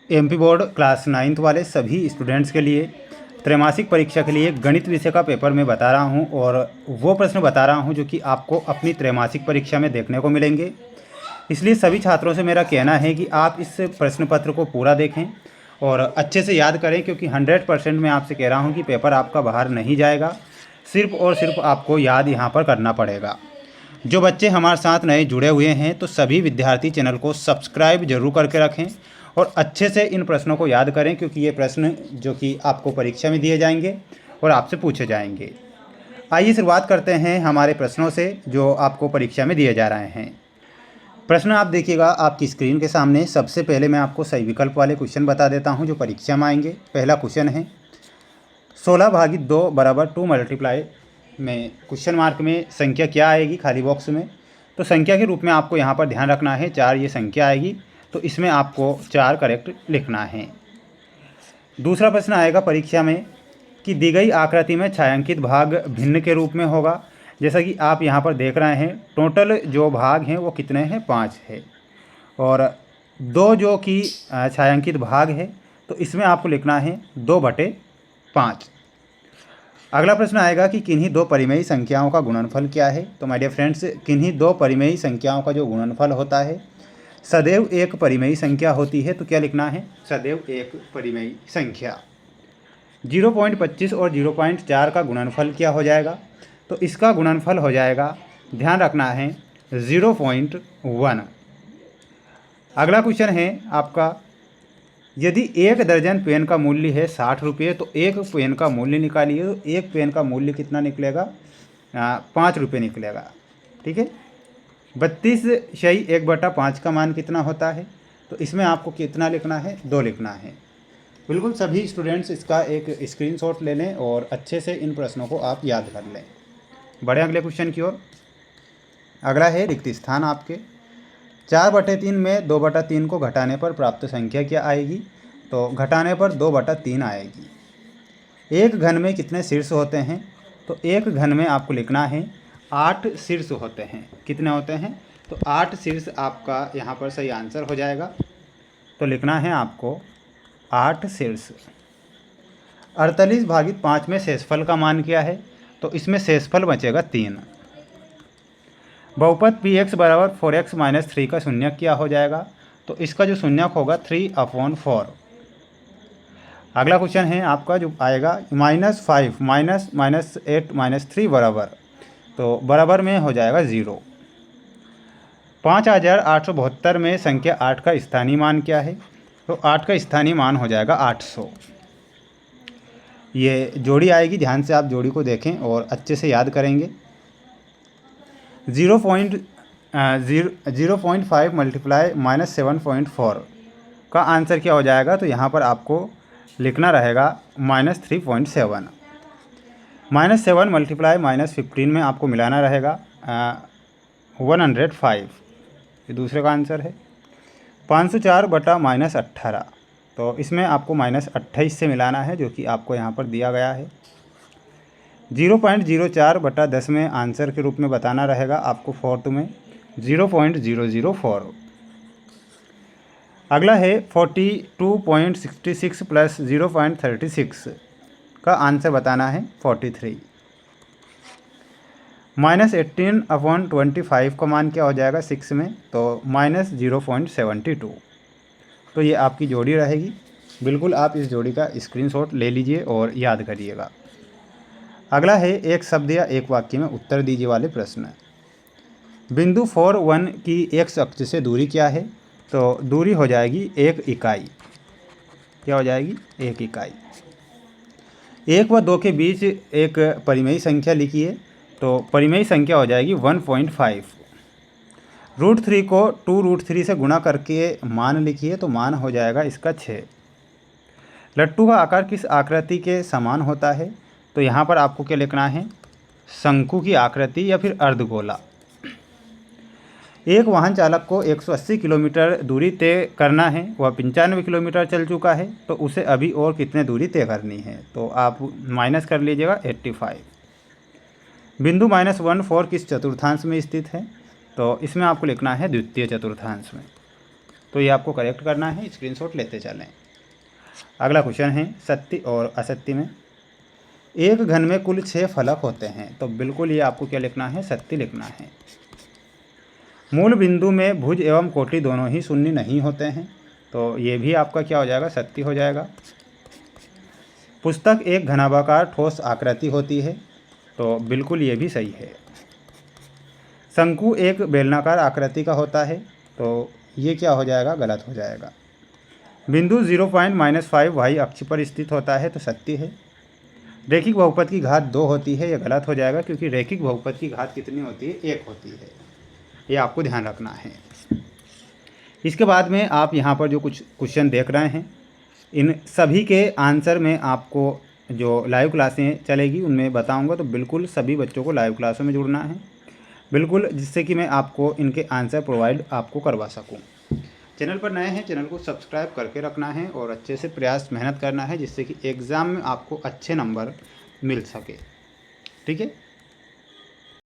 MP board class 9th वाले सभी students के लिए त्रैमासिक परीक्षा के लिए गणित विषय का पेपर मैं बता रहा हूं और वो प्रश्न बता रहा हूं जो कि आपको अपनी त्रैमासिक परीक्षा में देखने को मिलेंगे। इसलिए सभी छात्रों से मेरा कहना है कि आप इस प्रश्न पत्र को पूरा देखें और अच्छे से याद करें, क्योंकि 100% मैं आपसे कह रहा हूं कि पेपर आपका बाहर नहीं जाएगा, सिर्फ और सिर्फ आपको याद यहाँ पर करना पड़ेगा। जो बच्चे हमारे साथ नए जुड़े हुए हैं तो सभी विद्यार्थी चैनल को सब्सक्राइब जरूर करके रखें और अच्छे से इन प्रश्नों को याद करें, क्योंकि ये प्रश्न जो कि आपको परीक्षा में दिए जाएंगे और आपसे पूछे जाएंगे। आइए शुरुआत करते हैं हमारे प्रश्नों से जो आपको परीक्षा में दिए जा रहे हैं। प्रश्न आप देखिएगा आपकी स्क्रीन के सामने। सबसे पहले मैं आपको सही विकल्प वाले क्वेश्चन बता देता हूं जो परीक्षा में आएंगे। पहला क्वेश्चन है 16/2 बराबर 2 मल्टीप्लाई में क्वेश्चन मार्क में संख्या क्या आएगी खाली बॉक्स में। तो संख्या के रूप में आपको यहाँ पर ध्यान रखना है 4 ये संख्या आएगी, तो इसमें आपको 4 करेक्ट लिखना है। दूसरा प्रश्न आएगा परीक्षा में कि दी गई आकृति में छायांकित भाग भिन्न के रूप में होगा। जैसा कि आप यहाँ पर देख रहे हैं टोटल जो भाग हैं वो कितने हैं, 5 है और 2 जो कि छायांकित भाग है, तो इसमें आपको लिखना है 2/5। अगला प्रश्न आएगा कि किन्हीं 2 परिमेयी संख्याओं का गुणनफल क्या है। तो माय डियर फ्रेंड्स, किन्हीं 2 परिमेयी संख्याओं का जो गुणनफल होता है सदैव एक परिमेयी संख्या होती है। तो क्या लिखना है, सदैव एक परिमेयी संख्या। 0.25 और 0.4 का गुणनफल क्या हो जाएगा, तो इसका गुणनफल हो जाएगा, ध्यान रखना है, 0.1। अगला क्वेश्चन है आपका, यदि 1 दर्जन पेन का मूल्य है 60 रुपये तो एक पेन का मूल्य निकालिए। तो एक पेन का मूल्य कितना निकलेगा, 5 रुपये निकलेगा। ठीक है। 32/1/5 का मान कितना होता है, तो इसमें आपको कितना लिखना है, 2 लिखना है। बिल्कुल सभी स्टूडेंट्स इसका एक स्क्रीनशॉट ले लें और अच्छे से इन प्रश्नों को आप याद कर लें। बढ़े अगले क्वेश्चन की ओर। अगला है रिक्त स्थान आपके 4/3 में 2/3 को घटाने पर प्राप्त संख्या क्या आएगी। तो घटाने पर 2/3 आएगी। एक घन में कितने शीर्ष होते हैं, तो एक घन में आपको लिखना है 8 शीर्ष होते हैं। कितने होते हैं, तो 8 शीर्ष आपका यहाँ पर सही आंसर हो जाएगा। तो लिखना है आपको 8 शीर्ष। 48/5 में शेषफल का मान क्या है, तो इसमें शेषफल बचेगा 3। बहुपद px बराबर 4x - 3 का शून्यक क्या हो जाएगा, तो इसका जो शून्यक होगा 3/4। अगला क्वेश्चन है आपका जो आएगा -5 -8 -3 बराबर, तो बराबर में हो जाएगा 0। 5872 में संख्या 8 का स्थानीय मान क्या है, तो 8 का स्थानीय मान हो जाएगा 800। ये जोड़ी आएगी, ध्यान से आप जोड़ी को देखें और अच्छे से याद करेंगे। 0.5 मल्टीप्लाई -7.4 का आंसर क्या हो जाएगा, तो यहाँ पर आपको लिखना रहेगा -3.7। -7 मल्टीप्लाई -15 में आपको मिलाना रहेगा 105। ये दूसरे का आंसर है। 504/-18, तो इसमें आपको -28 से मिलाना है जो कि आपको यहाँ पर दिया गया है। 0.04/10 में आंसर के रूप में बताना रहेगा आपको फोर्थ में 0.004। अगला है 42.66 प्लस 0.36 का आंसर बताना है 43। -18/25 का मान क्या हो जाएगा 6 में, तो -0.72। तो ये आपकी जोड़ी रहेगी। बिल्कुल आप इस जोड़ी का स्क्रीनशॉट ले लीजिए और याद करिएगा। अगला है एक शब्द या एक वाक्य में उत्तर दीजिए वाले प्रश्न। बिंदु 4 1 की x अक्ष से दूरी क्या है, तो दूरी हो जाएगी 1 इकाई। क्या हो जाएगी, 1 इकाई। 1 व 2 के बीच एक परिमेयी संख्या लिखिए, तो परिमेयी संख्या हो जाएगी 1.5। √3 को 2√3 से गुणा करके मान लिखिए, तो मान हो जाएगा इसका 6। लट्टू का आकार किस आकृति के समान होता है, तो यहाँ पर आपको क्या लिखना है, शंकु की आकृति या फिर अर्धगोला। एक वाहन चालक को 180 किलोमीटर दूरी तय करना है, वह 95 किलोमीटर चल चुका है, तो उसे अभी और कितने दूरी तय करनी है, तो आप माइनस कर लीजिएगा 85। बिंदु -1 4 किस चतुर्थांश में स्थित है, तो इसमें आपको लिखना है द्वितीय चतुर्थांश में। तो ये आपको करेक्ट करना है, स्क्रीनशॉट लेते चलें। अगला क्वेश्चन है सत्य और असत्य में। एक घन में कुल 6 फलक होते हैं, तो बिल्कुल ये आपको क्या लिखना है, सत्य लिखना है। मूल बिंदु में भुज एवं कोटि दोनों ही शून्य नहीं होते हैं, तो ये भी आपका क्या हो जाएगा, सत्य हो जाएगा। पुस्तक एक घनाभाकार ठोस आकृति होती है, तो बिल्कुल ये भी सही है। शंकु एक बेलनाकार आकृति का होता है, तो ये क्या हो जाएगा, गलत हो जाएगा। बिंदु 0.-5 वाई अक्ष पर स्थित होता है, तो सत्य है। रैखिक बहुपद की घात 2 होती है, यह गलत हो जाएगा, क्योंकि रैखिक बहुपद की घात कितनी होती है, 1 होती है। ये आपको ध्यान रखना है। इसके बाद में आप यहाँ पर जो कुछ क्वेश्चन देख रहे हैं, इन सभी के आंसर में आपको जो लाइव क्लासें चलेगी उनमें बताऊंगा, तो बिल्कुल सभी बच्चों को लाइव क्लासों में जुड़ना है, बिल्कुल, जिससे कि मैं आपको इनके आंसर प्रोवाइड आपको करवा सकूं। चैनल पर नए हैं, चैनल को सब्सक्राइब करके रखना है और अच्छे से प्रयास मेहनत करना है, जिससे कि एग्ज़ाम में आपको अच्छे नंबर मिल सके। ठीक है।